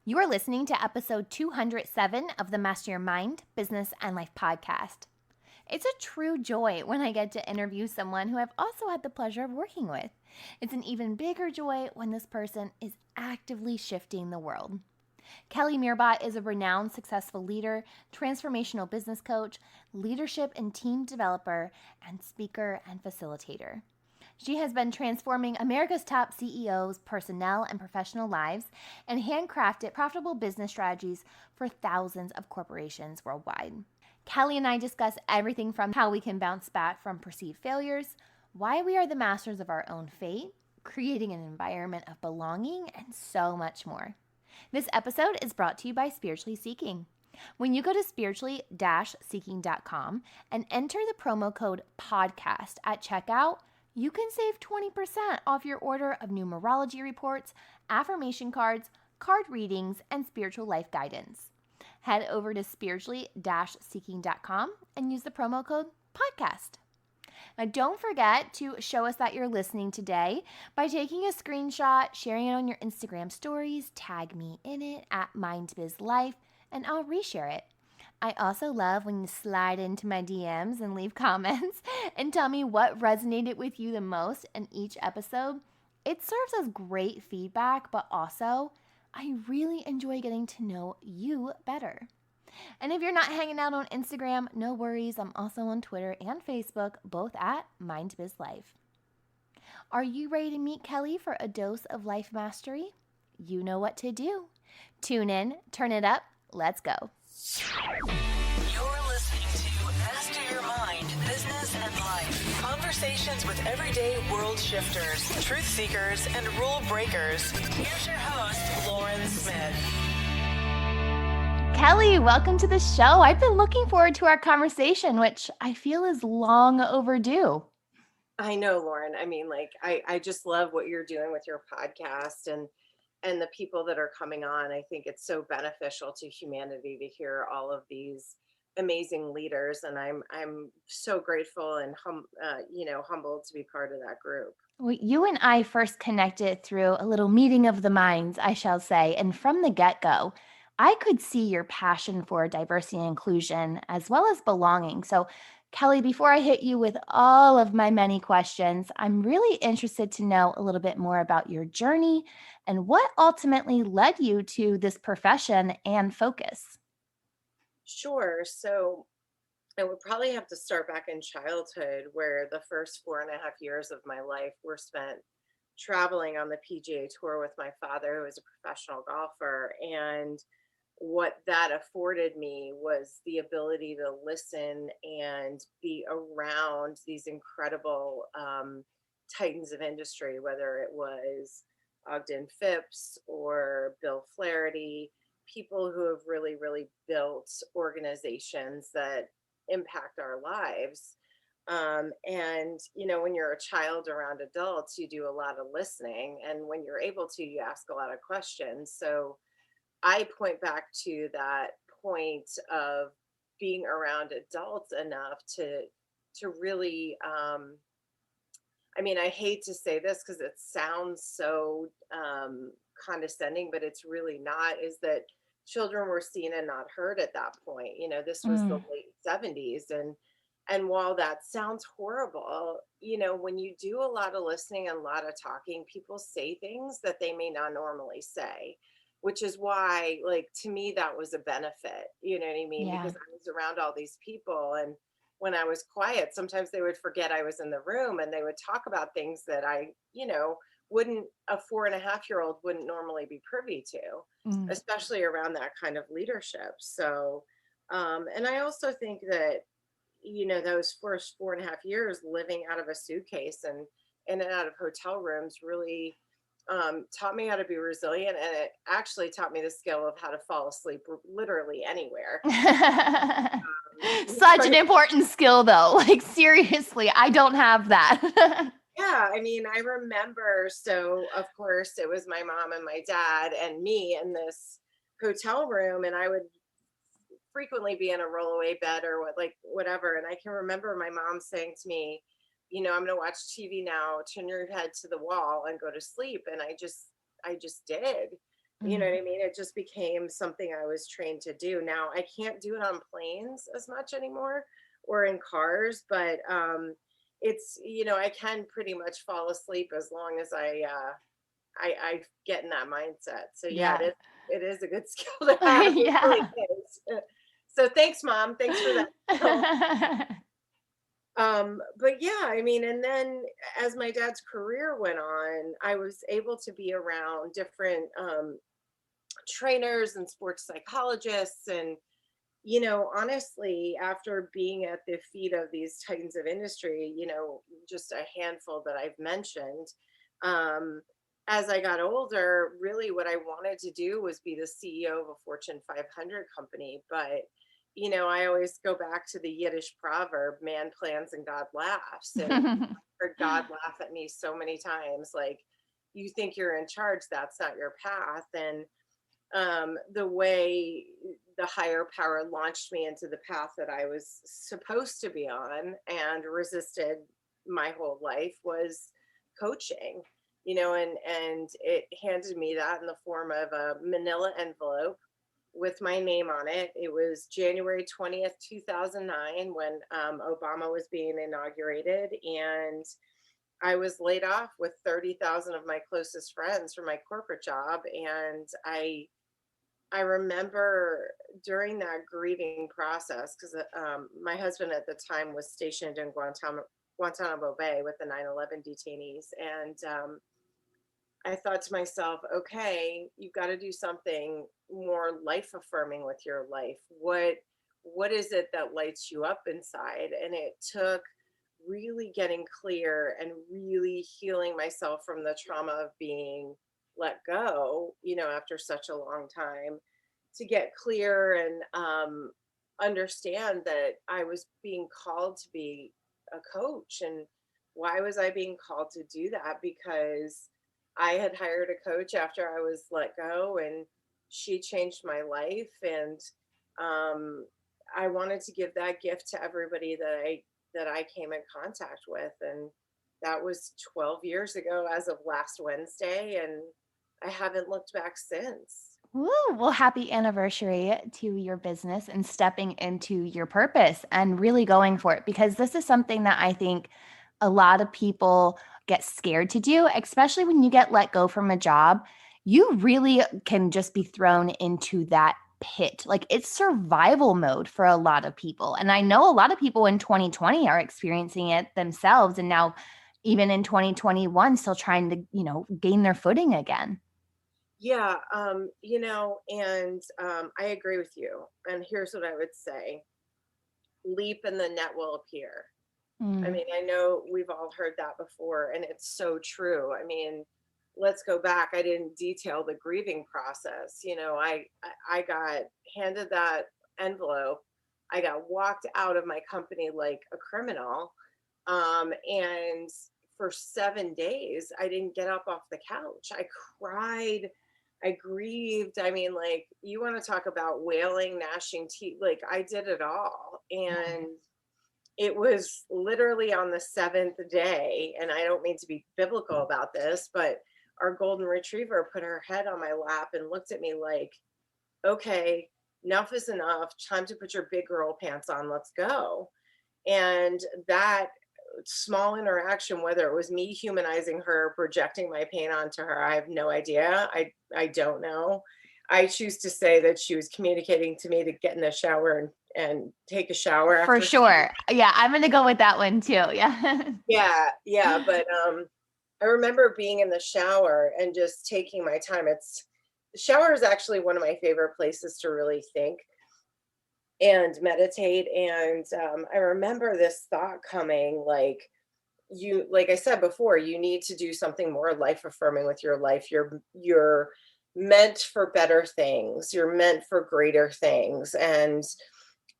You are listening to episode 207 of the Master Your Mind, Business, and Life podcast. It's a true joy when I get to interview someone who I've also had the pleasure of working with. It's an even bigger joy when this person is actively shifting the world. Kelly Meerbott is a renowned successful leader, transformational business coach, leadership and team developer, and speaker and facilitator. She has been transforming America's top CEOs' personnel and professional lives and handcrafted profitable business strategies for thousands of corporations worldwide. Kelly and I discuss everything from how we can bounce back from perceived failures, why we are the masters of our own fate, creating an environment of belonging, and so much more. This episode is brought to you by Spiritually Seeking. When you go to spiritually-seeking.com and enter the promo code PODCAST at checkout, you can save 20% off your order of numerology reports, affirmation cards, card readings, and spiritual life guidance. Head over to spiritually-seeking.com and use the promo code PODCAST. Now, don't forget to show us that you're listening today by taking a screenshot, sharing it on your Instagram stories, tag me in it at MindBizLife, and I'll reshare it. I also love when you slide into my DMs and leave comments and tell me what resonated with you the most in each episode. It serves as great feedback, but also I really enjoy getting to know you better. And if you're not hanging out on Instagram, no worries. I'm also on Twitter and Facebook, both at MindBizLife. Are you ready to meet Kelly for a dose of life mastery? You know what to do. Tune in, turn it up, let's go. You're listening to Master Your Mind, Business and Life. Conversations with everyday world shifters, truth seekers, and rule breakers. Here's your host, Lauren Smith. Kelly, welcome to the show. I've been looking forward to our conversation, which I feel is long overdue. I know, Lauren. I mean, I just love what you're doing with your podcast and the people that are coming on. I think it's so beneficial to humanity to hear all of these amazing leaders, and I'm so grateful and humbled to be part of that group. Well, you and I first connected through a little meeting of the minds, I shall say, and from the get-go, I could see your passion for diversity and inclusion as well as belonging. So, Kelly, before I hit you with all of my many questions, I'm really interested to know a little bit more about your journey and what ultimately led you to this profession and focus. Sure. So I would probably have to start back in childhood, where the first 4.5 years of my life were spent traveling on the PGA Tour with my father, who was a professional golfer. And what that afforded me was the ability to listen and be around these incredible titans of industry, whether it was Ogden Phipps or Bill Flaherty, people who have really, really built organizations that impact our lives. When you're a child around adults, you do a lot of listening. And when you're able to, you ask a lot of questions. So I point back to that point of being around adults enough to really, I hate to say this because it sounds so condescending, but it's really not, is that children were seen and not heard at that point. This was the late 70s. And while that sounds horrible, when you do a lot of listening and a lot of talking, people say things that they may not normally say, which is why, to me, that was a benefit. You know what I mean? Yeah. Because I was around all these people, and when I was quiet, sometimes they would forget I was in the room, and they would talk about things that a 4.5-year-old wouldn't normally be privy to, especially around that kind of leadership. So, and I also think that, those first 4.5 years living out of a suitcase and in and out of hotel rooms really taught me how to be resilient, and it actually taught me the skill of how to fall asleep literally anywhere. Such an important skill, though. Seriously, I don't have that. Yeah, I remember, so of course it was my mom and my dad and me in this hotel room, and I would frequently be in a rollaway bed or whatever. And I can remember my mom saying to me, I'm going to watch TV now, turn your head to the wall and go to sleep. And I just did. You know Mm. what I mean? It just became something I was trained to do. Now I can't do it on planes as much anymore or in cars, but it's, I can pretty much fall asleep as long as I get in that mindset. So yeah, Yeah. it is a good skill to have. It really Yeah. is. So thanks, Mom. Thanks for that skill. But yeah, I mean, and then as my dad's career went on, I was able to be around different trainers and sports psychologists. And honestly, after being at the feet of these titans of industry, just a handful that I've mentioned, um, as I got older, really what I wanted to do was be the CEO of a Fortune 500 company. But I always go back to the Yiddish proverb, man plans and God laughs. And heard God laugh at me so many times, like, you think you're in charge, that's not your path. And the way the higher power launched me into the path that I was supposed to be on and resisted my whole life was coaching, and it handed me that in the form of a manila envelope with my name on it. It was January 20th, 2009, when Obama was being inaugurated, and I was laid off with 30,000 of my closest friends from my corporate job. And I remember during that grieving process, because my husband at the time was stationed in Guantanamo Bay with the 9/11 detainees. And I thought to myself, okay, you've got to do something more life affirming with your life. What is it that lights you up inside? And it took really getting clear and really healing myself from the trauma of being let go, after such a long time, to get clear and understand that I was being called to be a coach. And why was I being called to do that? Because I had hired a coach after I was let go, and she changed my life. And um, I wanted to give that gift to everybody that I came in contact with. And that was 12 years ago as of last Wednesday. And I haven't looked back since. Woo! Well, happy anniversary to your business and stepping into your purpose and really going for it, because this is something that I think a lot of people get scared to do, especially when you get let go from a job. You really can just be thrown into that pit. Like, it's survival mode for a lot of people. And I know a lot of people in 2020 are experiencing it themselves. And now, even in 2021, still trying to, gain their footing again. Yeah, and I agree with you. And here's what I would say: leap and the net will appear. I Mm. mean, I know we've all heard that before, and it's so true. I mean, let's go back. I didn't detail the grieving process. I got handed that envelope. I got walked out of my company like a criminal. And for 7 days, I didn't get up off the couch. I cried. I grieved. I mean, like, you want to talk about wailing, gnashing teeth. Like, I did it all. And it was literally on the seventh day. And I don't mean to be biblical about this, but our golden retriever put her head on my lap and looked at me like, okay, enough is enough. Time to put your big girl pants on. Let's go. And that small interaction, whether it was me humanizing her, projecting my pain onto her, I have no idea. I don't know. I choose to say that she was communicating to me to get in the shower and take a shower For after. sure. Yeah, I'm gonna go with that one too. Yeah. Yeah, but I remember being in the shower and just taking my time. The shower is actually one of my favorite places to really think and meditate. And I remember this thought coming, like I said before, you need to do something more life affirming with your life. You're meant for better things. You're meant for greater things. And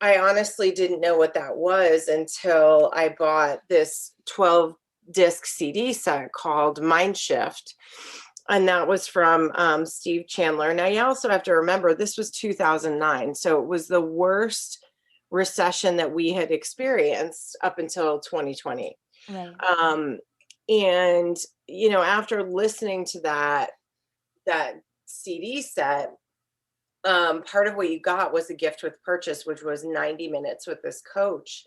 I honestly didn't know what that was until I bought this 12 disc CD set called Mind Shift. And that was from Steve Chandler. Now, you also have to remember this was 2009. So it was the worst recession that we had experienced up until 2020. Right. And, after listening to that CD set, part of what you got was a gift with purchase, which was 90 minutes with this coach.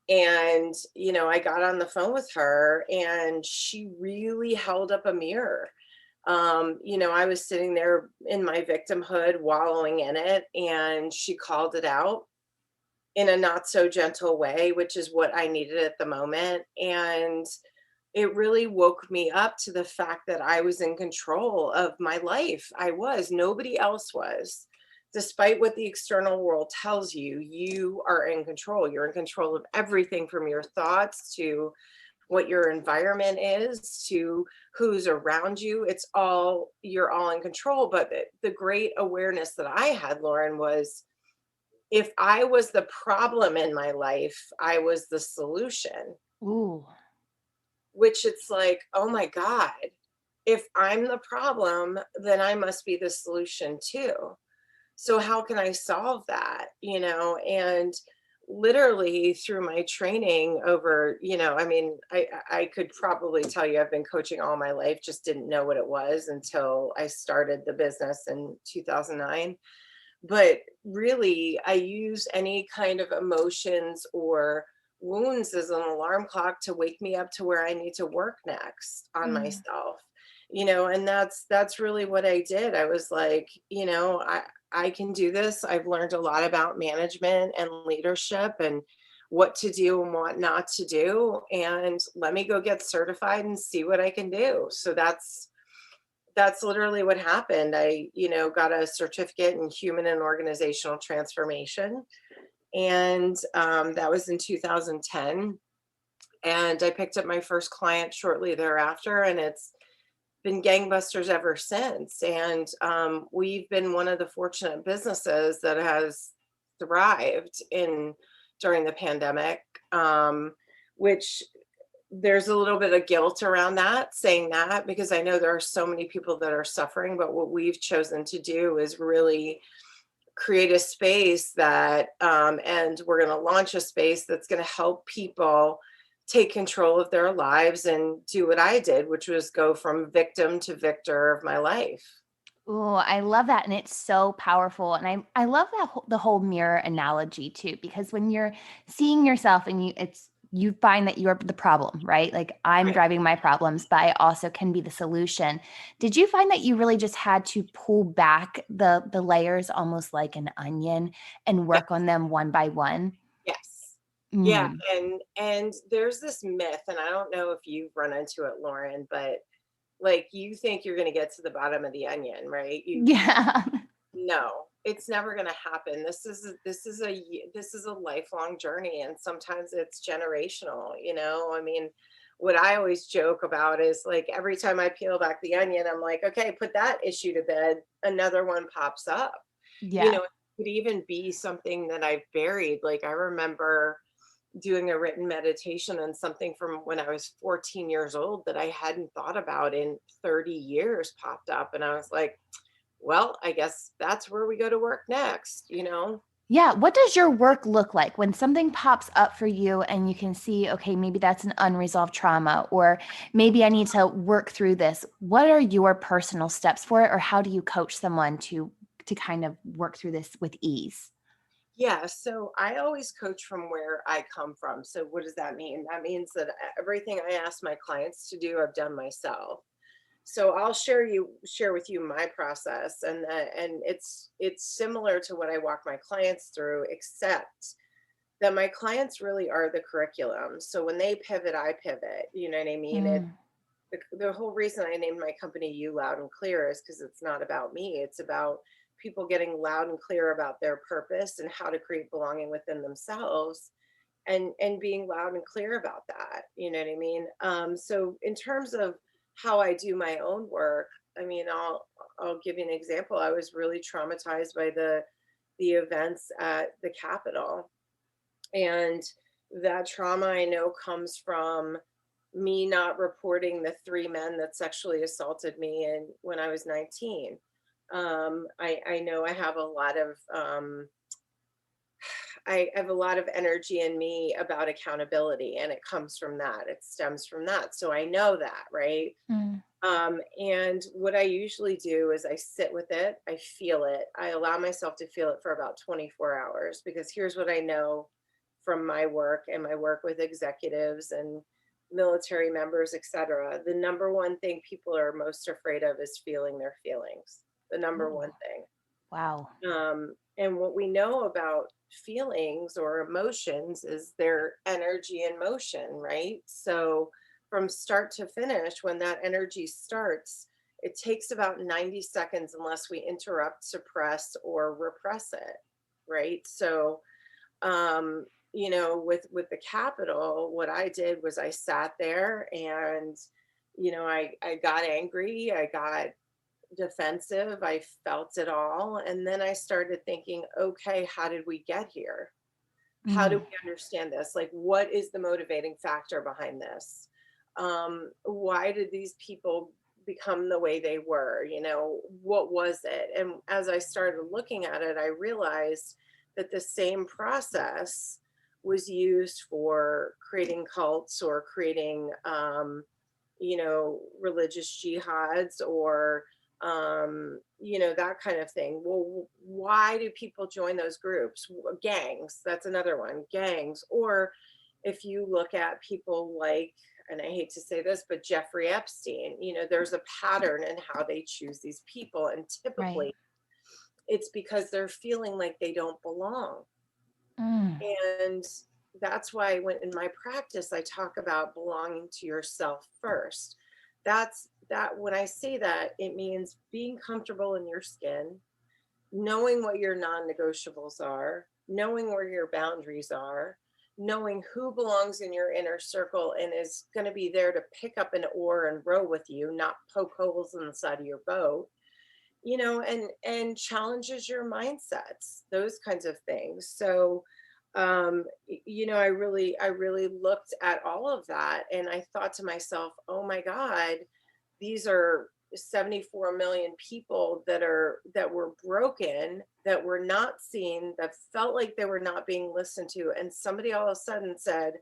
And, I got on the phone with her and she really held up a mirror. I was sitting there in my victimhood, wallowing in it, and she called it out in a not so gentle way, which is what I needed at the moment. And it really woke me up to the fact that I was in control of my life. I was, nobody else was. Despite what the external world tells you, you are in control. You're in control of everything from your thoughts to what your environment is to who's around you. You're all in control. But the great awareness that I had, Lauren, was if I was the problem in my life, I was the solution. Ooh. Which it's like, oh my God, if I'm the problem, then I must be the solution too. So how can I solve that? And literally through my training over, I could probably tell you I've been coaching all my life, just didn't know what it was until I started the business in 2009. But really, I use any kind of emotions or wounds as an alarm clock to wake me up to where I need to work next on Mm. myself. And that's really what I did. I was like, I can do this. I've learned a lot about management and leadership and what to do and what not to do. And let me go get certified and see what I can do. So that's literally what happened. I, got a certificate in human and organizational transformation. And that was in 2010. And I picked up my first client shortly thereafter, and it's been gangbusters ever since. And we've been one of the fortunate businesses that has thrived during the pandemic, which there's a little bit of guilt around that, saying that, because I know there are so many people that are suffering. But what we've chosen to do is really create a space that, and we're going to launch a space that's going to help people take control of their lives and do what I did, which was go from victim to victor of my life. Oh, I love that, and it's so powerful, and I love that the whole mirror analogy too, because when you're seeing yourself and you find that you're the problem, right? Like I'm Right. driving my problems, but I also can be the solution. Did you find that you really just had to pull back the layers, almost like an onion, and Yeah. work on them one by one? Yes. Yeah. Mm. And there's this myth, and I don't know if you've run into it, Lauren, but like you think you're going to get to the bottom of the onion, right? Yeah. No, it's never going to happen. This is a lifelong journey, and sometimes it's generational. I mean, what I always joke about is like every time I peel back the onion, I'm like, okay, put that issue to bed, another one pops up. Yeah. It could even be something that I've buried. Like I remember doing a written meditation on something from when I was 14 years old that I hadn't thought about in 30 years popped up. And I was like, well, I guess that's where we go to work next. Yeah. What does your work look like when something pops up for you and you can see, okay, maybe that's an unresolved trauma, or maybe I need to work through this? What are your personal steps for it, or how do you coach someone to kind of work through this with ease? Yeah, so I always coach from where I come from. So what does that mean? That means that everything I ask my clients to do, I've done myself. So I'll share with you my process, and it's similar to what I walk my clients through, except that my clients really are the curriculum. So when they pivot, I pivot. You know what I mean? Mm. The whole reason I named my company You Loud and Clear is because it's not about me. It's about people getting loud and clear about their purpose and how to create belonging within themselves, and being loud and clear about that. You know what I mean? So in terms of how I do my own work, I mean, I'll give you an example. I was really traumatized by the events at the Capitol, and that trauma I know comes from me not reporting the three men that sexually assaulted me and when I was 19. I know I have a lot of energy in me about accountability, and it comes from that. It stems from that. So I know that, right? Mm. And what I usually do is I sit with it, I feel it, I allow myself to feel it for about 24 hours, because here's what I know from my work and my work with executives and military members, etc. The number one thing people are most afraid of is feeling their feelings. The number Ooh, one thing. wow. And what we know about feelings or emotions is their energy in motion, right? So from start to finish, when that energy starts, it takes about 90 seconds unless we interrupt, suppress, or repress it, right? So, with the Capitol, what I did was I sat there and, I got angry, I got defensive. I felt it all. And then I started thinking, okay, how did we get here? How do Mm, we understand this? Like, what is the motivating factor behind this? Why did these people become the way they were? What was it? And as I started looking at it, I realized that the same process was used for creating cults or creating, religious jihads or that kind of thing. Well, why do people join those groups? Gangs, that's another one, gangs. Or if you look at people like, and I hate to say this, but Jeffrey Epstein, there's a pattern in how they choose these people. And right. typically it's because they're feeling like they don't belong. Mm, And that's why when in my practice I talk about belonging to yourself first. That's that when I say that, it means being comfortable in your skin, knowing what your non-negotiables are, knowing where your boundaries are, knowing who belongs in your inner circle and is going to be there to pick up an oar and row with you, not poke holes in the side of your boat, and challenges your mindsets, those kinds of things. So I really looked at all of that and I thought to myself, oh my God, these are 74 million people that were broken, that were not seen, that felt like they were not being listened to, and somebody all of a sudden said,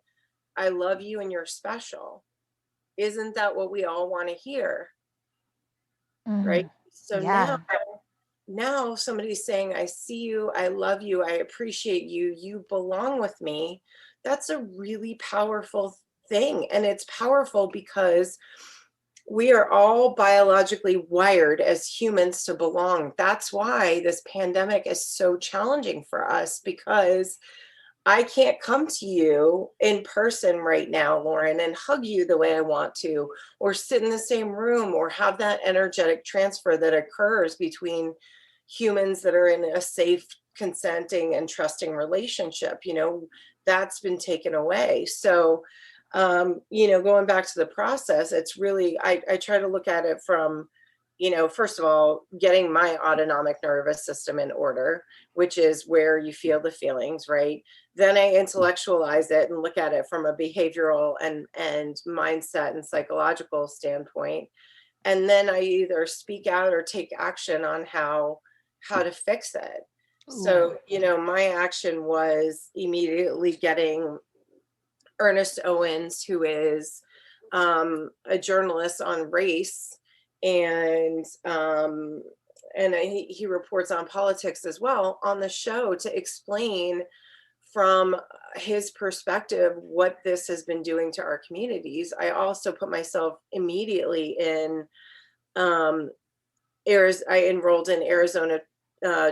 I love you and you're special. Isn't that what we all want to hear? Right? mm, So now yeah. now somebody's saying, I see you, I love you, I appreciate you, you belong with me. That's a really powerful thing. And it's powerful because we are all biologically wired as humans to belong. That's why this pandemic is so challenging for us, because I can't come to you in person right now, Lauren, and hug you the way I want to, or sit in the same room, or have that energetic transfer that occurs between humans that are in a safe, consenting, and trusting relationship. That's been taken away. So, going back to the process, it's really, I try to look at it from, first of all, getting my autonomic nervous system in order, which is where you feel the feelings, right? Then I intellectualize it and look at it from a behavioral and mindset and psychological standpoint. And then I either speak out or take action on how to fix it. Ooh, So, my action was immediately getting Ernest Owens, who is a journalist on race, and he reports on politics as well, on the show to explain from his perspective what this has been doing to our communities. I also put myself immediately in um, I enrolled in Arizona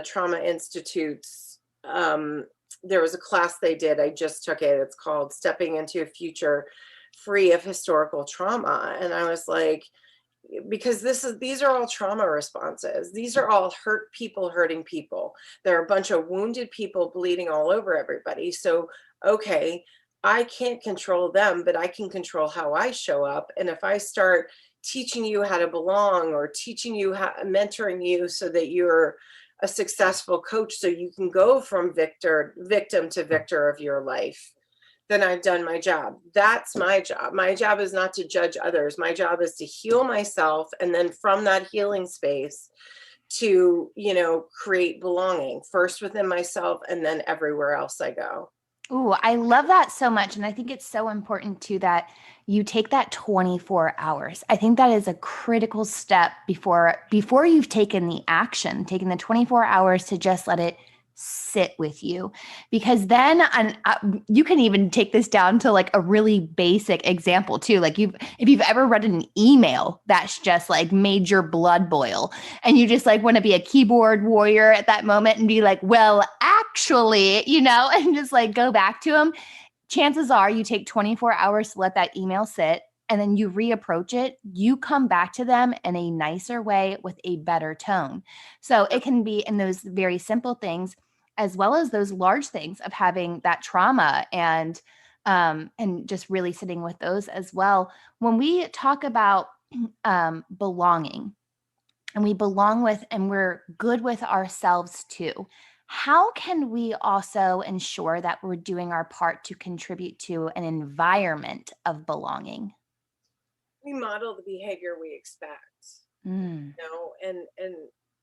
Trauma Institute's. There was a class they did. I just took it. It's called Stepping into a Future Free of Historical Trauma. And I was like, because these are all trauma responses. These are all hurt people hurting people. There are a bunch of wounded people bleeding all over everybody. So, okay, I can't control them, but I can control how I show up. And if I start teaching you how to belong, or teaching you how, mentoring you so that you're a successful coach, so you can go from victim to victor of your life, then I've done my job. That's my job. My job is not to judge others. My job is to heal myself. And then from that healing space to, create belonging first within myself and then everywhere else I go. Ooh, I love that so much. And I think it's so important too that you take that 24 hours. I think that is a critical step before you've taken the action, taking the 24 hours to just let it sit with you. Because then you can even take this down to like a really basic example too. Like if you've ever read an email that's just like made your blood boil and you just like want to be a keyboard warrior at that moment and be like, well, actually, and just like go back to them. Chances are you take 24 hours to let that email sit and then you reapproach it, you come back to them in a nicer way with a better tone. So it can be in those very simple things as well as those large things of having that trauma and just really sitting with those as well. When we talk about belonging, and we belong with and we're good with ourselves too. How can we also ensure that we're doing our part to contribute to an environment of belonging? We model the behavior we expect, Mm, and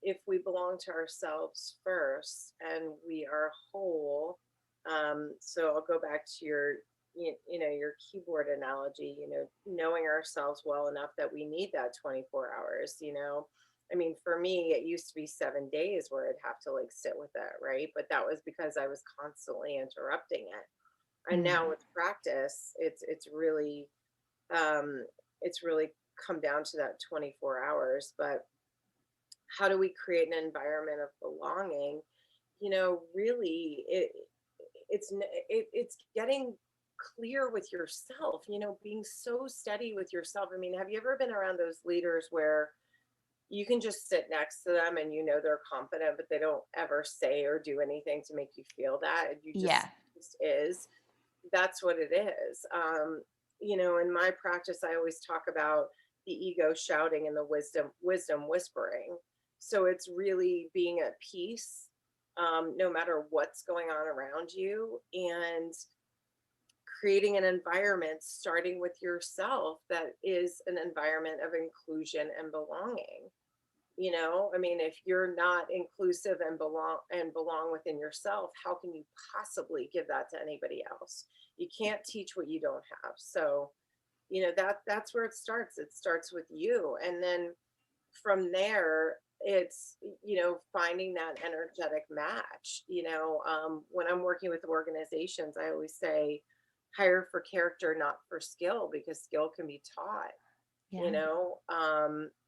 if we belong to ourselves first and we are whole, so I'll go back to your keyboard analogy, knowing ourselves well enough that we need that 24 hours. I mean, for me it used to be 7 days where I'd have to like sit with it, right? But that was because I was constantly interrupting it. And mm, now with practice, um it's really come down to that 24 hours. But how do we create an environment of belonging? Really, it's getting clear with yourself, being so steady with yourself. I mean, have you ever been around those leaders where you can just sit next to them and they're confident, but they don't ever say or do anything to make you feel that, and you yeah. just is. That's what it is. In my practice, I always talk about the ego shouting and the wisdom whispering. So it's really being at peace, no matter what's going on around you, and creating an environment starting with yourself that is an environment of inclusion and belonging. I mean, if you're not inclusive and belong within yourself, how can you possibly give that to anybody else? You can't teach what you don't have. So that's where it starts with you. And then from there, it's finding that energetic match. When I'm working with organizations, I always say hire for character, not for skill, because skill can be taught. Yeah.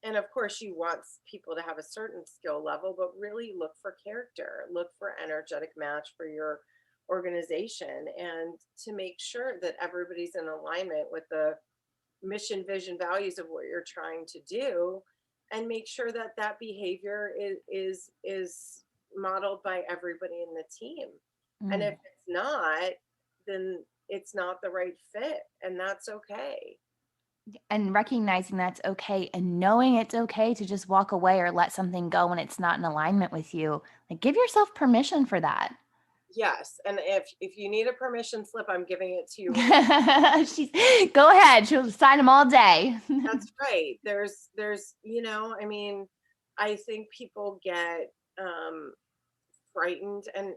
And of course you want people to have a certain skill level, but really look for character, look for energetic match for your organization, and to make sure that everybody's in alignment with the mission, vision, values of what you're trying to do, and make sure that that behavior is modeled by everybody in the team. And if Mm. it's not, then it's not the right fit, and that's okay. And recognizing that's okay and knowing it's okay to just walk away or let something go when it's not in alignment with you. Like give yourself permission for that. Yes, and if you need a permission slip, I'm giving it to you right. She's go ahead. She'll sign them all day. That's right. I mean, I think people get frightened, and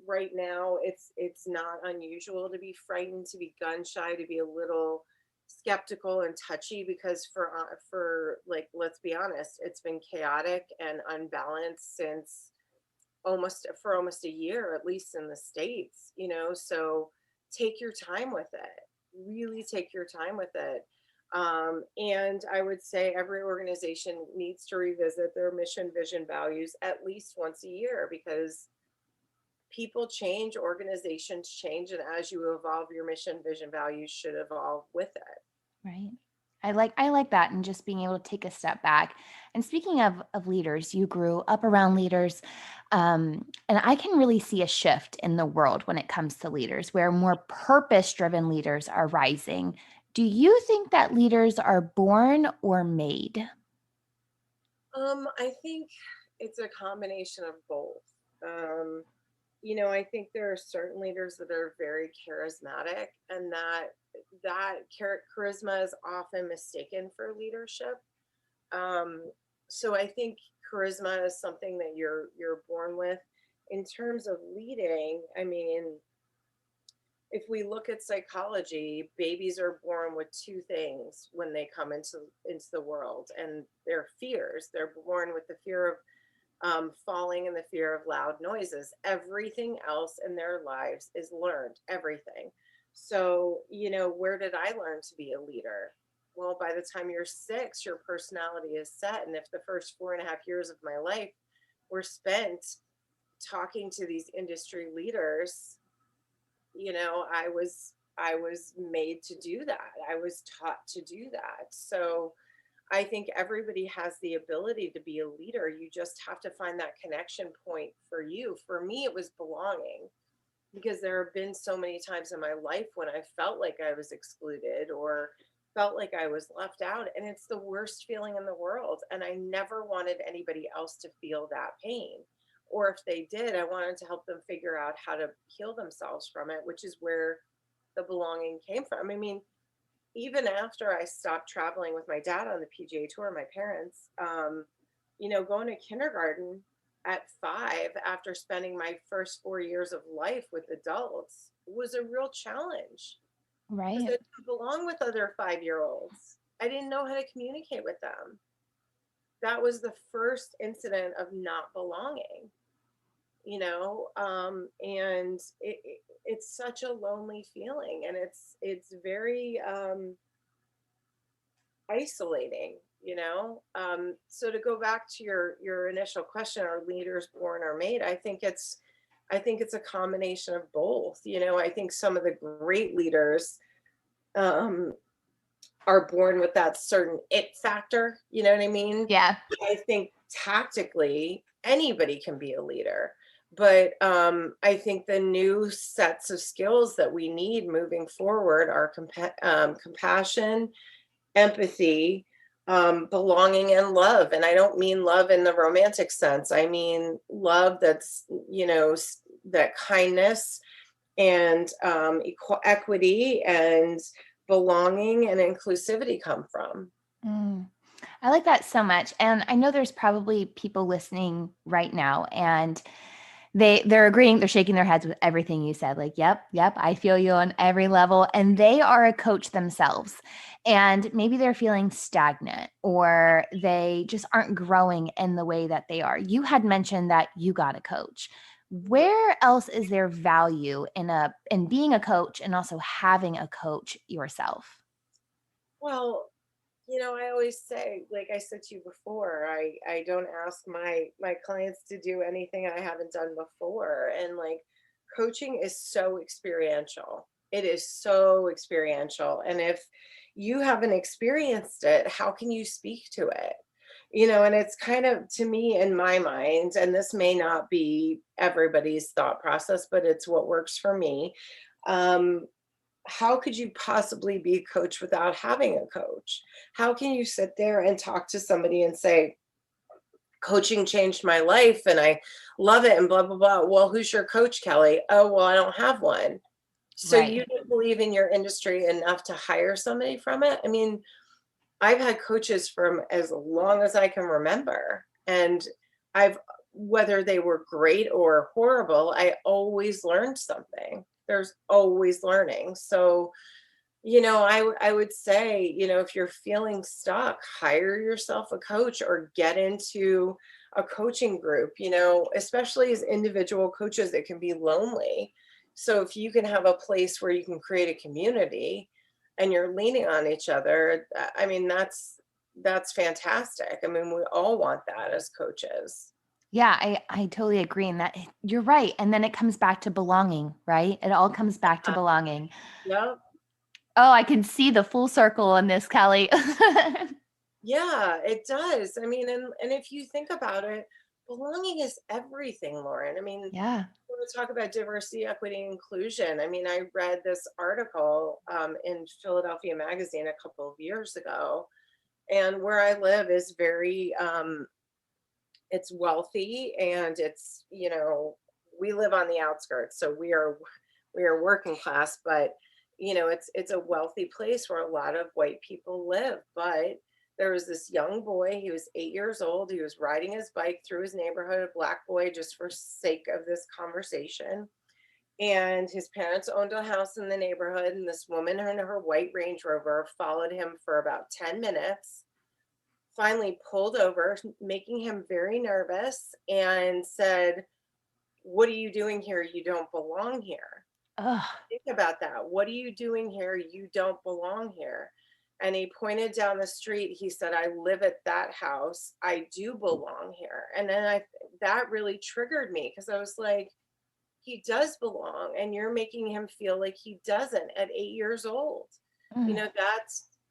right now it's not unusual to be frightened, to be gun shy, to be a little skeptical and touchy, because for like, let's be honest, it's been chaotic and unbalanced since almost a year, at least in the States. So take your time with it, really take your time with it. And I would say every organization needs to revisit their mission, vision, values at least once a year, because people change, organizations change, and as you evolve, your mission, vision, values should evolve with it. Right. I like that, and just being able to take a step back. And speaking of leaders, you grew up around leaders, and I can really see a shift in the world when it comes to leaders, where more purpose-driven leaders are rising. Do you think that leaders are born or made? I think it's a combination of both. Um, I think there are certain leaders that are very charismatic, and that charisma is often mistaken for leadership. Um, so I think charisma is something that you're born with. In terms of leading, I mean, if we look at psychology, babies are born with two things when they come into the world, and they're fears. They're born with the fear of falling and the fear of loud noises. Everything else in their lives is learned, everything. So, where did I learn to be a leader? Well, by the time you're 6, your personality is set. And if the first 4.5 years of my life were spent talking to these industry leaders, I was made to do that. I was taught to do that. So I think everybody has the ability to be a leader. You just have to find that connection point for you. For me, it was belonging, because there have been so many times in my life when I felt like I was excluded or felt like I was left out. And it's the worst feeling in the world. And I never wanted anybody else to feel that pain. Or if they did, I wanted to help them figure out how to heal themselves from it, which is where the belonging came from. I mean, even after I stopped traveling with my dad on the PGA Tour, my parents, going to kindergarten at 5 after spending my first 4 years of life with adults was a real challenge, because I Right. didn't belong with other 5-year-olds. I didn't know how to communicate with them. That was the first incident of not belonging, and it's such a lonely feeling, and it's very isolating. So to go back to your initial question, are leaders born or made? I think it's a combination of both. I think some of the great leaders um are born with that certain it factor. You know what I mean? Yeah. I think tactically anybody can be a leader, but I think the new sets of skills that we need moving forward are compassion, empathy, belonging, and love. And I don't mean love in the romantic sense. I mean love that's, that kindness and equity and belonging and inclusivity come from. Mm. I like that so much. And I know there's probably people listening right now, and they're agreeing, they're shaking their heads with everything you said. Like, yep, I feel you on every level. And they are a coach themselves. And maybe they're feeling stagnant, or they just aren't growing in the way that they are. You had mentioned that you got a coach. Where else is there value in being a coach and also having a coach yourself? Well, I always say, like I said to you before, I don't ask my clients to do anything I haven't done before. And like, coaching is so experiential. It is so experiential. And if you haven't experienced it, how can you speak to it? And it's kind of, to me, in my mind, and this may not be everybody's thought process, but it's what works for me. Um, how could you possibly be a coach without having a coach? How can you sit there and talk to somebody and say, coaching changed my life and I love it and blah, blah, blah? Well, who's your coach, Kelly? Oh, well, I don't have one. So you Right. don't believe in your industry enough to hire somebody from it? I mean, I've had coaches from as long as I can remember. And I've, whether they were great or horrible, I always learned something. There's always learning. So, I would say, if you're feeling stuck, hire yourself a coach or get into a coaching group. Especially as individual coaches, it can be lonely. So if you can have a place where you can create a community and you're leaning on each other, I mean, that's fantastic. I mean, we all want that as coaches. Yeah, I totally agree. And that you're right. And then it comes back to belonging, right? It all comes back to belonging. Yep. Oh, I can see the full circle on this, Kelly. Yeah, it does. I mean, and if you think about it, belonging is everything, Lauren. I mean, Yeah. when we talk about diversity, equity, inclusion, I mean, I read this article in Philadelphia Magazine a couple of years ago, and where I live is very, it's wealthy, and it's, we live on the outskirts, so we are working class, but it's a wealthy place where a lot of white people live. But there was this young boy, he was 8 years old, he was riding his bike through his neighborhood, a black boy, just for sake of this conversation, And his parents owned a house in the neighborhood, and this woman in her white Range Rover followed him for about 10 minutes, finally pulled over, making him very nervous, and said, "What are you doing here? You don't belong here." Ugh. Think about that. What are you doing here? You don't belong here. And he pointed down the street. He said, "I live at that house. I do belong here." And then that really triggered me because I was like, he does belong, and you're making him feel like he doesn't at 8 years old. You Mm. know,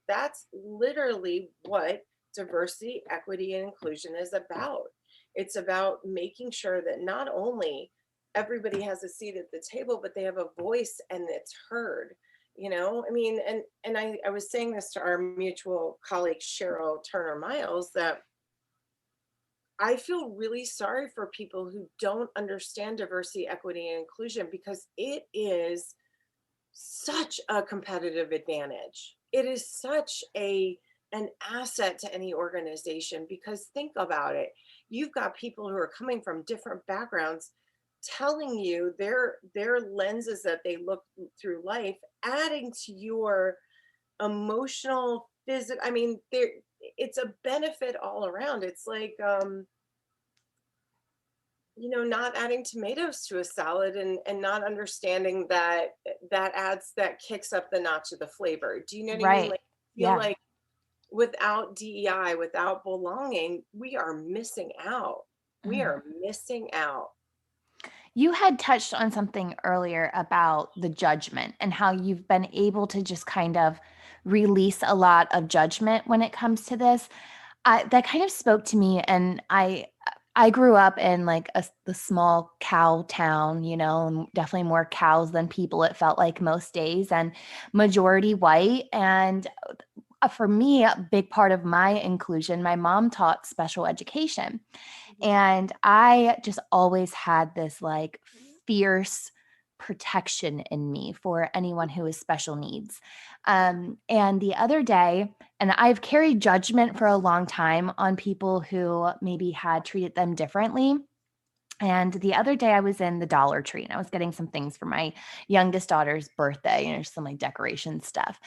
that's literally what diversity, equity, and inclusion is about. It's about making sure that not only everybody has a seat at the table, but they have a voice and it's heard. I mean, and I was saying this to our mutual colleague Cheryl Turner Miles, that I feel really sorry for people who don't understand diversity, equity, and inclusion, because it is such a competitive advantage. It is such an asset to any organization, because think about it. You've got people who are coming from different backgrounds telling you their lenses that they look through life, adding to your emotional, physical. I mean, it's a benefit all around. It's like not adding tomatoes to a salad, and not understanding that that kicks up the notch of the flavor. Do you know what I mean? Right. Like, I feel Yeah. like without DEI, without belonging, we are missing out. We Mm. are missing out. You had touched on something earlier about the judgment and how you've been able to just kind of release a lot of judgment when it comes to this. That kind of spoke to me, and I grew up in like the small cow town, and definitely more cows than people. It felt like most days, and majority white. And for me, a big part of my inclusion, my mom taught special education. Mhm. And I just always had this like fierce protection in me for anyone who is special needs. And the other day, and I've carried judgment for a long time on people who maybe had treated them differently. And the other day I was in the Dollar Tree and I was getting some things for my youngest daughter's birthday, some like decoration stuff.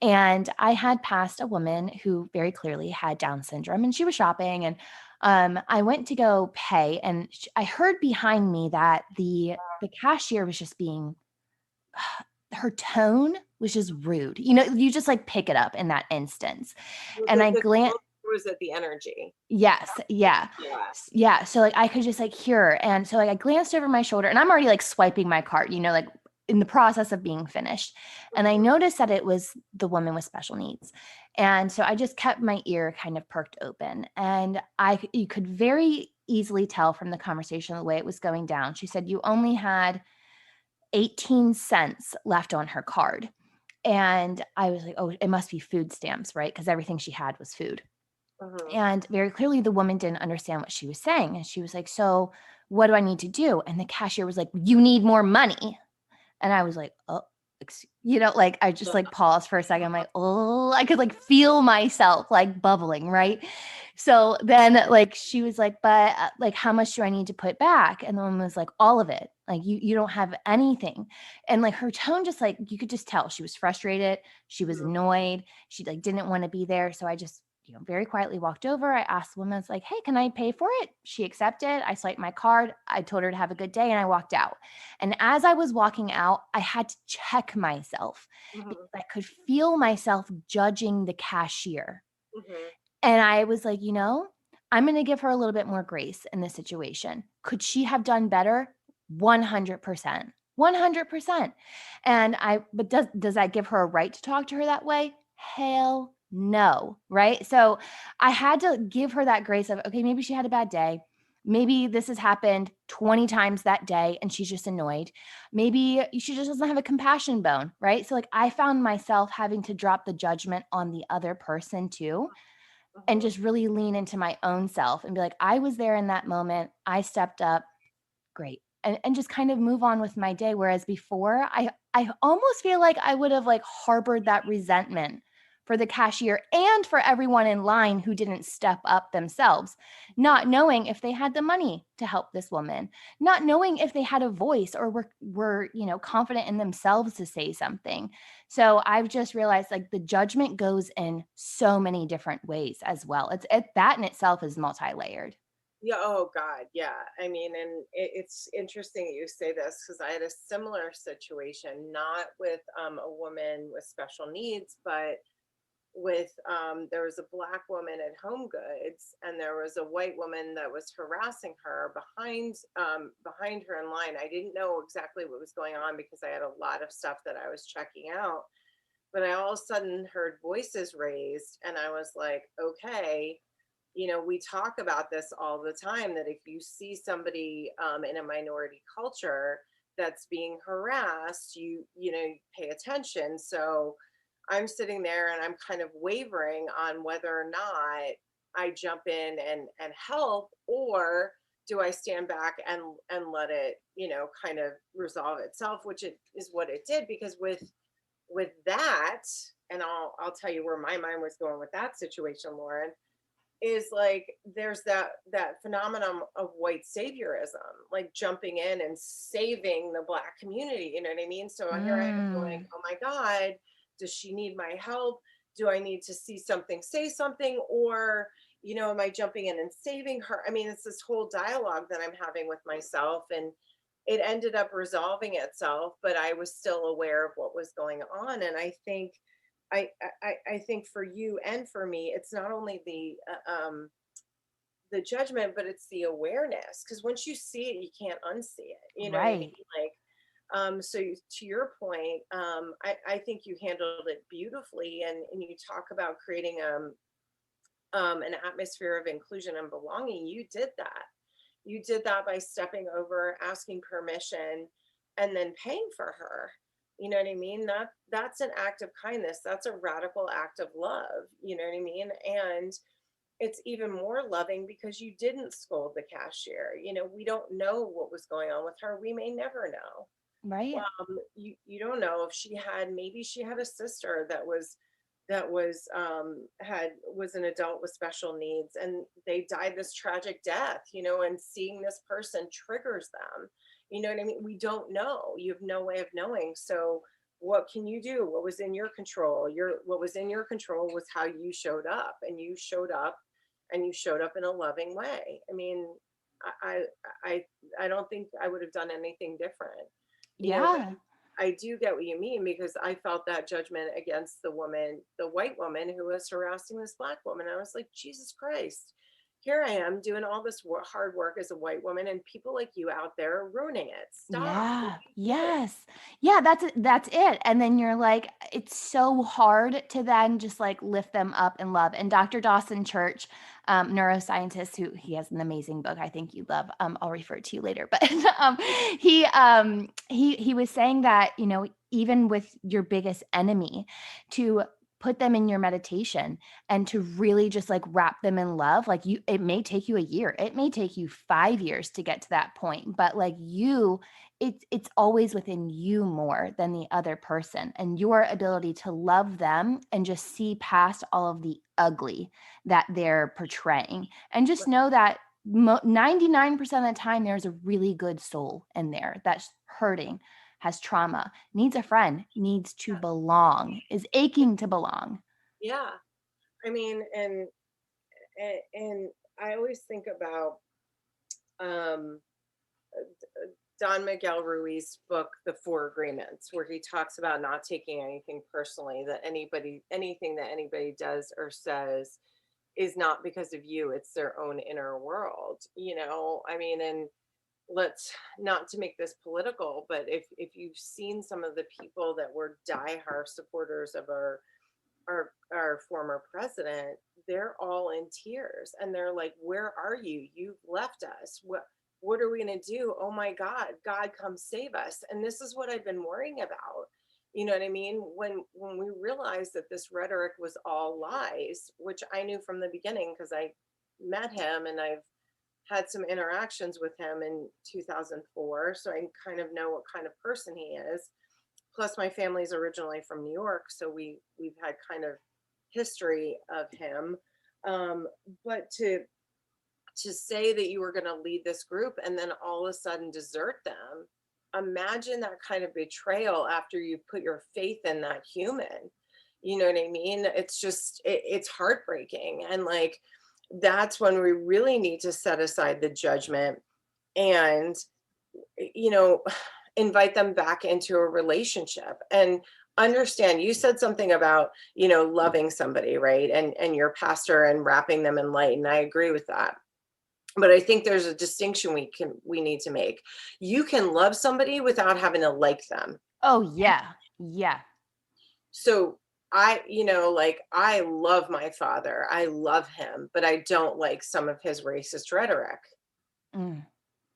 And I had passed a woman who very clearly had Down syndrome, and she was shopping, and I went to go pay, and I heard behind me that the cashier was just being, her tone was just rude. You just like pick it up in that instance. Was And it I the glanced. tone, or was it the energy? Yes, yeah. Yeah. Yeah, so, like, I could just, like, hear her, and so, like, I glanced over my shoulder, and I'm already, like, swiping my cart, like, in the process of being finished, and I Mhm. noticed that it was the woman with special needs, and so I just kept my ear kind of perked open, and you could very easily tell from the conversation, the way it was going down. She said you only had 18 cents left on her card, and I was like, "Oh, it must be food stamps, right?" Because everything she had was food. Mhm. And very clearly, the woman didn't understand what she was saying. And she was like, "So, what do I need to do?" And the cashier was like, "You need more money." And I was like, "Oh, like I just like paused for a second. I'm like, oh, I could like feel myself like bubbling, right? So then, like, she was like, "But like, how much do I need to put back?" And the woman was like, "All of it. Like, you don't have anything." And like her tone, just like you could just tell she was frustrated. She was Mhm. annoyed. She like didn't want to be there. So I just very quietly walked over. I asked the woman, I was like, "Hey, can I pay for it?" She accepted. I swiped my card. I told her to have a good day, and I walked out. And as I was walking out, I had to check myself because Mhm. I could feel myself judging the cashier. Mhm. And I was like, I'm going to give her a little bit more grace in this situation. Could she have done better? 100%. 100%. But does that give her a right to talk to her that way? Hell no. Right. So I had to give her that grace of, okay, maybe she had a bad day. Maybe this has happened 20 times that day and she's just annoyed. Maybe she just doesn't have a compassion bone. Right. So, like, I found myself having to drop the judgment on the other person too, and Mhm. just really lean into my own self and be like, I was there in that moment. I stepped up. Great. And just kind of move on with my day. Whereas before, I almost feel like I would have like harbored that resentment for the cashier and for everyone in line who didn't step up themselves, not knowing if they had the money to help this woman, not knowing if they had a voice or were confident in themselves to say something. So I've just realized like the judgment goes in so many different ways as well. That in itself is multi-layered. Yeah. Oh God. Yeah. I mean, and it's interesting that you say this because I had a similar situation, not with a woman with special needs, but with there was a black woman at Home Goods, and there was a white woman that was harassing her behind her in line. I didn't know exactly what was going on because I had a lot of stuff that I was checking out, but I all of a sudden heard voices raised, and I was like, okay, we talk about this all the time, that if you see somebody in a minority culture that's being harassed, you pay attention. So I'm sitting there and I'm kind of wavering on whether or not I jump in and help, or do I stand back and let it, kind of resolve itself, which it is what it did. Because with that, and I'll tell you where my mind was going with that situation, Lauren, is like there's that phenomenon of white saviorism, like jumping in and saving the black community, you know what I mean? So here I am going, Mm. oh my God, does she need my help? Do I need to see something, say something, or am I jumping in and saving her? I mean, it's this whole dialogue that I'm having with myself, and it ended up resolving itself, but I was still aware of what was going on. And I think I think for you and for me, it's not only the judgment, but it's the awareness. Because once you see it, you can't unsee it. You know what I mean? Right. Like, to your point, I think you handled it beautifully, and you talk about creating an atmosphere of inclusion and belonging. You did that. You did that by stepping over, asking permission, and then paying for her. You know what I mean? That's an act of kindness. That's a radical act of love. You know what I mean? And it's even more loving because you didn't scold the cashier. We don't know what was going on with her. We may never know. Right. You don't know if maybe she had a sister that was an adult with special needs, and they died this tragic death, and seeing this person triggers them. You know what I mean? We don't know. You have no way of knowing. So what can you do? What was in your control? What was in your control was how you showed up, and you showed up, and you showed up in a loving way. I mean, I I I don't think I would have done anything different. But Yeah. I do get what you mean, because I felt that judgment against the white woman who was harassing this black woman. I was like, Jesus Christ, here I am doing all this hard work as a white woman, and people like you out there are ruining it. Stop. What Yeah. are you doing? Yes. Yeah, that's it. And then you're like, it's so hard to then just like lift them up in love. And Dr. Dawson Church, neuroscientist, who he has an amazing book I think you love. I'll refer it to you later. But he was saying that, even with your biggest enemy, to put them in your meditation and to really just like wrap them in love. Like it may take you a year, it may take you 5 years to get to that point, but like it's always within you more than the other person, and your ability to love them and just see past all of the ugly that they're portraying, and just know that 99% of the time there's a really good soul in there that's hurting, has trauma, needs a friend, needs to belong, is aching to belong. Yeah. I mean, and I always think about um Don Miguel Ruiz's book, The Four Agreements, where he talks about not taking anything personally, that anything that anybody does or says is not because of you, it's their own inner world. I mean, and let's not to make this political, but if you've seen some of the people that were diehard supporters of our former president, they're all in tears, and they're like, where are you? You've left us. What are we going to do? Oh my God, come save us. And this is what I've been worrying about. You know what I mean? When we realized that this rhetoric was all lies, which I knew from the beginning because I met him and I've had some interactions with him in 2004, so I kind of know what kind of person he is. Plus my family's originally from New York, so we've had kind of history of him. But to say that you were going to lead this group and then all of a sudden desert them, imagine that kind of betrayal after you put your faith in that human. You know what I mean? It's just it's heartbreaking. And like that's when we really need to set aside the judgment and you know invite them back into a relationship and understand. You said something about loving somebody, right? And your pastor and wrapping them in light, and I agree with that. But I think there's a distinction we need to make. You can love somebody without having to like them. Oh, yeah. Yeah. So like I love my father, I love him, but I don't like some of his racist rhetoric. Mm,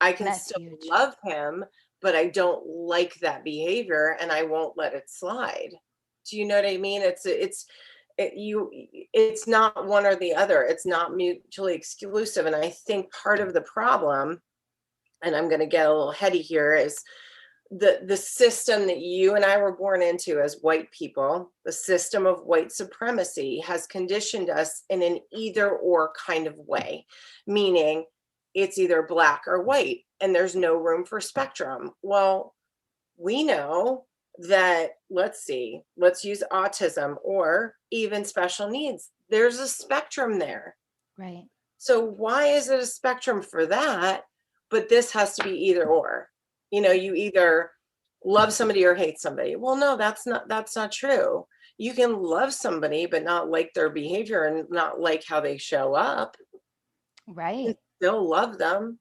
I can that's still huge. love him, but I don't like that behavior and I won't let it slide. Do you know what I mean? It's not one or the other. It's not mutually exclusive. And I think part of the problem, and I'm going to get a little heady here, is the system that you and I were born into as white people. The system of white supremacy has conditioned us in an either or kind of way, meaning it's either black or white and there's no room for spectrum. Well, we know that, let's use autism or even special needs. There's a spectrum there. Right. So why is it a spectrum for that? But this has to be either or. You either love somebody or hate somebody. Well, no, that's not true. You can love somebody but not like their behavior and not like how they show up. You Right. still love them.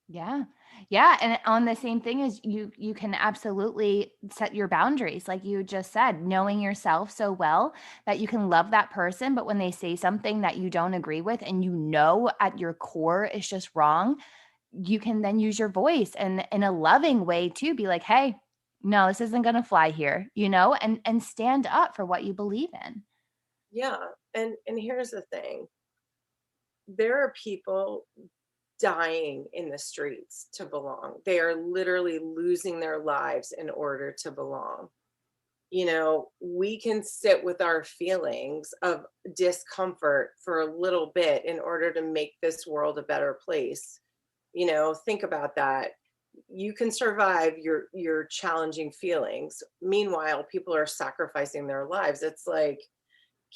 Yeah. Yeah, and on the same thing as you can absolutely set your boundaries like you just said, knowing yourself so well that you can love that person, but when they say something that you don't agree with and at your core is just wrong, you can then use your voice and in a loving way too be like, "Hey, no, this isn't going to fly here," and stand up for what you believe in. Yeah. And here's the thing. There are people dying in the streets to belong. They are literally losing their lives in order to belong. We can sit with our feelings of discomfort for a little bit in order to make this world a better place. Think about that. You can survive your challenging feelings. Meanwhile, people are sacrificing their lives. It's like,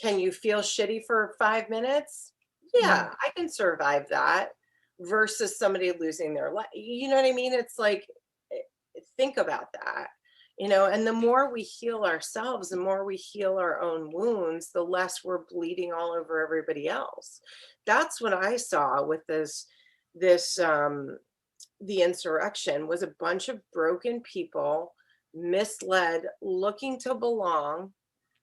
can you feel shitty for 5 minutes? Mm, Yeah, I can survive that versus somebody losing their life. You know what I mean? It's like, think about that. And the more we heal ourselves, the more we heal our own wounds, the less we're bleeding all over everybody else. That's what I saw with this the insurrection was a bunch of broken people, misled, looking to belong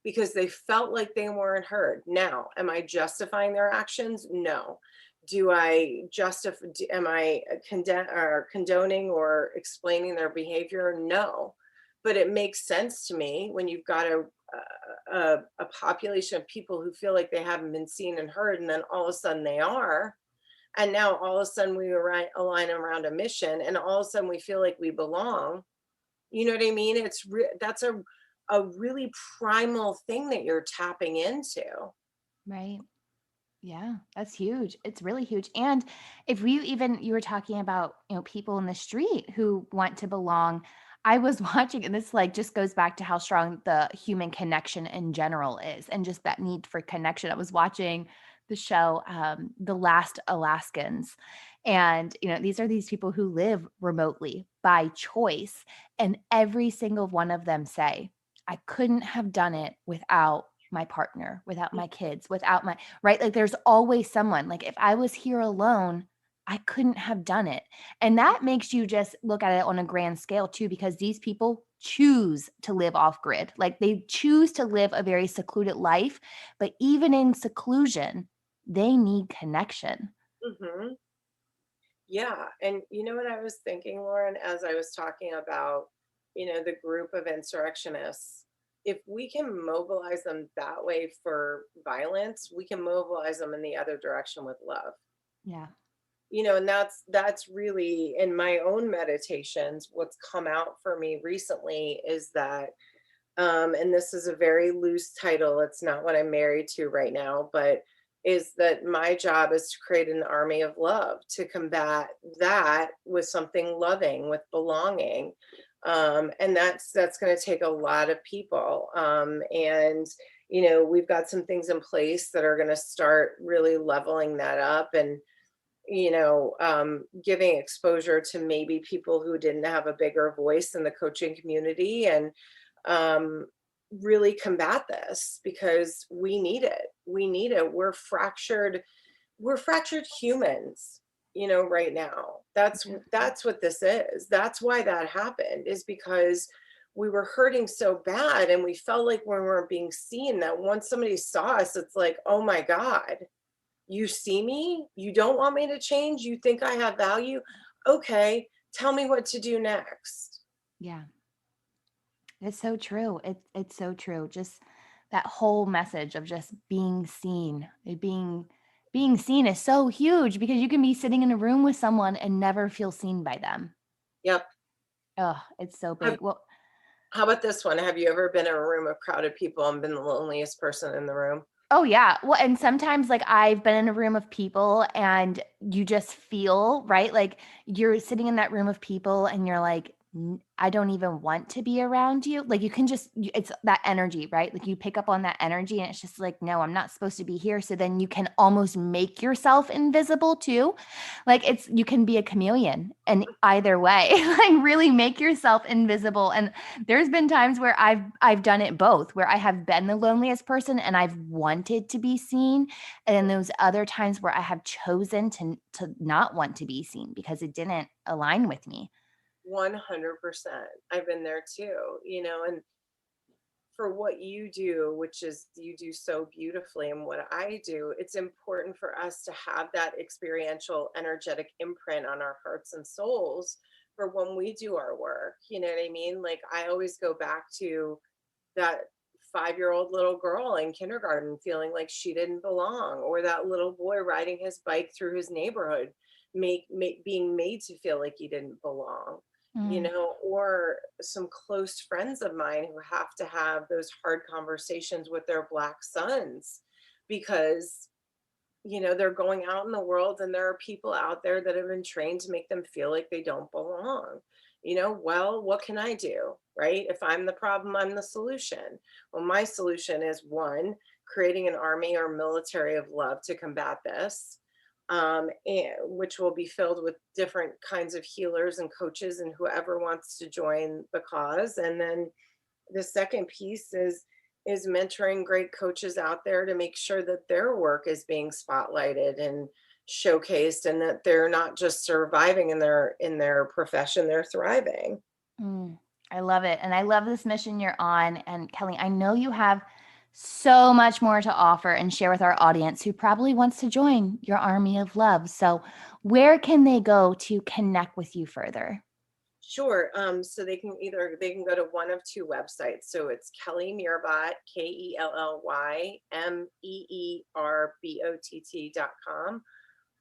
because they felt like they weren't heard. Now, am I justifying their actions? No. Do I justify? Am I condoning or explaining their behavior? No. But it makes sense to me when you've got a population of people who feel like they haven't been seen and heard, and then all of a sudden they are. And now all of a sudden we align around a mission, and all of a sudden we feel like we belong. You know what I mean? That's a really primal thing that you're tapping into. right. Yeah, that's huge. It's really huge. And if you were talking about, people in the street who want to belong. I was watching, and this like just goes back to how strong the human connection in general is and just that need for connection. I was watching the show, The Last Alaskans. And, these are these people who live remotely by choice. And every single one of them say, I couldn't have done it without my partner, without my kids, without my right? Like there's always someone. Like if I was here alone, I couldn't have done it. And that makes you just look at it on a grand scale too, because these people choose to live off grid. Like they choose to live a very secluded life, but even in seclusion, they need connection. Hmm. Yeah. And you know what I was thinking, Lauren, as I was talking about, the group of insurrectionists, if we can mobilize them that way for violence, we can mobilize them in the other direction with love. Yeah. And that's really in my own meditations, what's come out for me recently is that and this is a very loose title. It's not what I'm married to right now, but is that my job is to create an army of love to combat that with something loving, with belonging. And that's going to take a lot of people. And we've got some things in place that are going to start really leveling that up, and giving exposure to maybe people who didn't have a bigger voice in the coaching community, and um, really combat this because we need it. We need it. We're fractured. We're fractured humans, right now. That's what this is. That's why that happened, is because we were hurting so bad and we felt like we weren't being seen, that once somebody saw us, it's like, oh my God, you see me? You don't want me to change? You think I have value? Okay, tell me what to do next. Yeah. It's so true. It's so true. Just that whole message of just being seen. Being seen is so huge, because you can be sitting in a room with someone and never feel seen by them. Yep. Oh, it's so Have, big. Well, how about this one? Have you ever been in a room of crowded people and been the loneliest person in the room? oh yeah. Well, and sometimes like I've been in a room of people and you just feel, right? Like you're sitting in that room of people and you're like, I don't even want to be around you. Like you can just, it's that energy, right? Like you pick up on that energy and it's just like, no, I'm not supposed to be here. So then you can almost make yourself invisible too. Like you can be a chameleon and either way, like really make yourself invisible. And there's been times where I've done it both, where I have been the loneliest person and I've wanted to be seen. And then those other times where I have chosen to not want to be seen because it didn't align with me. 100%. I've been there too, and for what you do, which is you do so beautifully, and what I do, it's important for us to have that experiential, energetic imprint on our hearts and souls for when we do our work. You know what I mean? Like, I always go back to that 5-year-old little girl in kindergarten feeling like she didn't belong, or that little boy riding his bike through his neighborhood, being made to feel like he didn't belong, Mm. or some close friends of mine who have to have those hard conversations with their Black sons because they're going out in the world and there are people out there that have been trained to make them feel like they don't belong. Well, what can I do? Right? If I'm the problem, I'm the solution. Well, my solution is, one, creating an army or military of love to combat this, and which will be filled with different kinds of healers and coaches and whoever wants to join the cause. And then the second piece is mentoring great coaches out there to make sure that their work is being spotlighted and showcased, and that they're not just surviving in their profession, they're thriving. Mm, I love it. And I love this mission you're on. And Kelly, I know you have so much more to offer and share with our audience who probably wants to join your army of love. So, where can they go to connect with you further? Sure. So they can go to one of two websites. So it's Kelly Meerbott, KELLYMEERBOTT.com,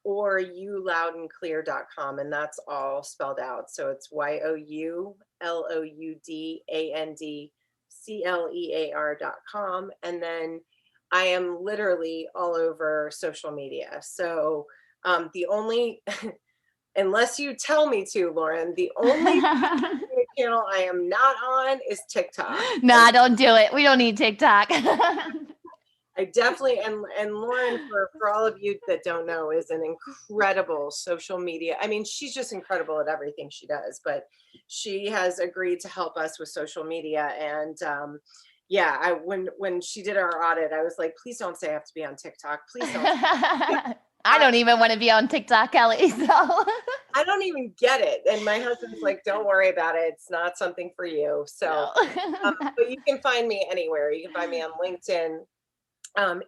or youloudandclear.com, and that's all spelled out. So it's YOULOUDANDCLEAR.com. And then I am literally all over social media. So the only unless you tell me to, Lauren, the only channel I am not on is TikTok. Nah, don't do it. We don't need TikTok. I definitely, and Lauren, for all of you that don't know, is an incredible social media. I mean, she's just incredible at everything she does, but she has agreed to help us with social media. And yeah, when she did our audit, I was like, please don't say I have to be on TikTok. Please don't. I don't even want to be on TikTok, Kelly. So I don't even get it. And my husband's like, don't worry about it. It's not something for you. So, no. but you can find me anywhere. You can find me on LinkedIn,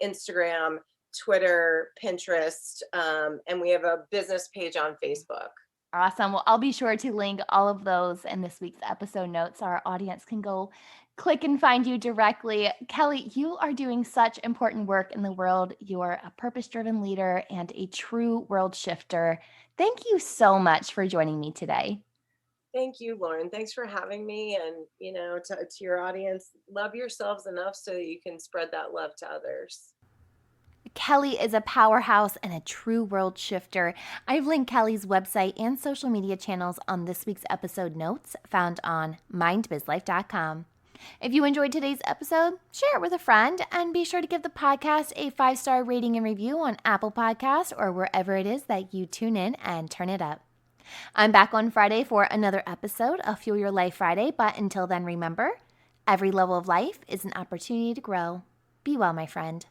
Instagram, Twitter, Pinterest, and we have a business page on Facebook. Awesome. Well, I'll be sure to link all of those in this week's episode notes so our audience can go click and find you directly. Kelly, you are doing such important work in the world. You are a purpose-driven leader and a true world shifter. Thank you so much for joining me today. Thank you, Lauren. Thanks for having me. And, to your audience, love yourselves enough so that you can spread that love to others. Kelly is a powerhouse and a true world shifter. I've linked Kelly's website and social media channels on this week's episode notes found on mindbizlife.com. If you enjoyed today's episode, share it with a friend and be sure to give the podcast a 5-star rating and review on Apple Podcasts or wherever it is that you tune in and turn it up. I'm back on Friday for another episode of Fuel Your Life Friday, but until then, remember, every level of life is an opportunity to grow. Be well, my friend.